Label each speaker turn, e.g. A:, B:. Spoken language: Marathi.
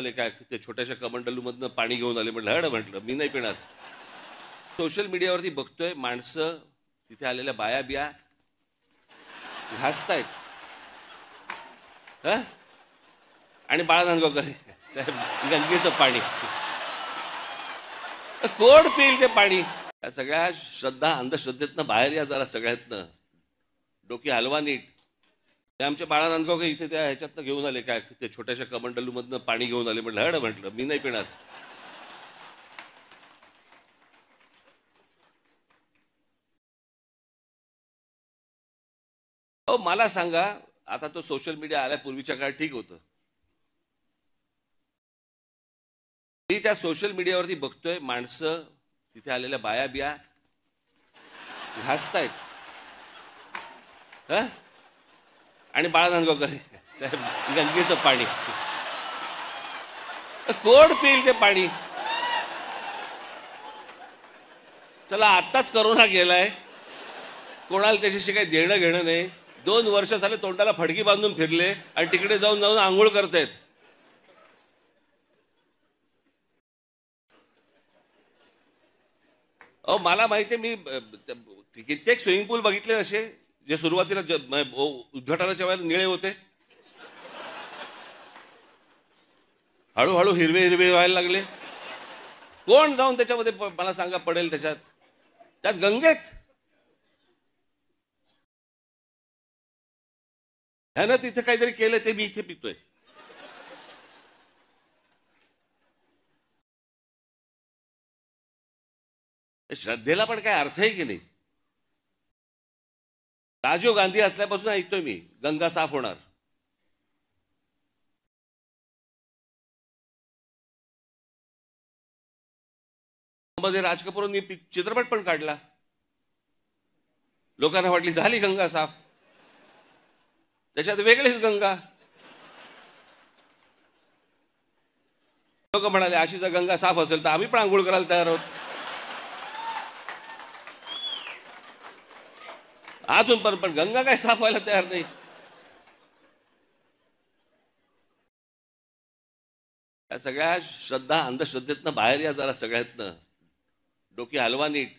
A: आले काय ते छोट्याशा कमंडलूमधनं पाणी घेऊन आले म्हटलं हड म्हटलं मी नाही पिणार. सोशल मीडियावरती बघतोय माणसं तिथे आलेल्या बाया बिया घासतायत ह आणि बाळानंदगावकर साहेब गंगेचं पाणी कोण पिईल ते पाणी. या सगळ्या श्रद्धा अंधश्रद्धेतनं बाहेर या जरा सगळ्यातनं डोकी हलवा नीट. ते आमच्या बाळानंदगावकर इथे त्या ह्याच्यातनं घेऊन आले काय ते छोट्याशा कमंडलूमधनं पाणी घेऊन आले म्हटलं हड म्हटलं मी नाही पिणार. अहो मला सांगा, आता तो सोशल मीडिया आल्यापूर्वीच्या काळात ठीक होतं. मी त्या सोशल मीडियावरती बघतोय माणसं तिथे आलेल्या बाया बिया घासतायत ह आणि बाळानंदगावकर साहेब गंगेचं पाणी कोण पिईल ते पाणी. चला आत्ताच करोना गेलाय, कोणाला त्याच्याशी काही देणं घेणं नाही. 2 वर्ष झाले तोंडाला फडकी बांधून फिरले आणि तिकडे जाऊन जाऊन आंघोळ करतायत. अहो मला माहिती आहे, मी कित्येक स्विमिंग पूल बघितले असे जे सुरुवातीला उद्घाटनाच्या वेळेला निळे होते, हळूहळू हिरवे हिरवे व्हायला लागले. कोण जाऊन त्याच्यामध्ये मला सांगा पडेल त्याच्यात, त्यात गंगेत. ह्यानं तिथे काहीतरी केलं ते मी इथे पितोय. श्रद्धेला पण काय अर्थ आहे की नाही. राजीव गांधी असल्यापासून ऐकतोय मी गंगा साफ होणार. मध्ये राज कपूरनी चित्रपट पण काढला, लोकांना वाटली झाली गंगा साफ, त्याच्यात वेगळीच गंगा. लोक म्हणाले अशी जर गंगा साफ असेल तर आम्ही पण आंघोळ करायला तयार आहोत. अजून पण गंगा काय साफ व्हायला तयार नाही. या सगळ्या श्रद्धा अंधश्रद्धेतनं बाहेर या जरा सगळ्यातनं डोकी हलवा नीट.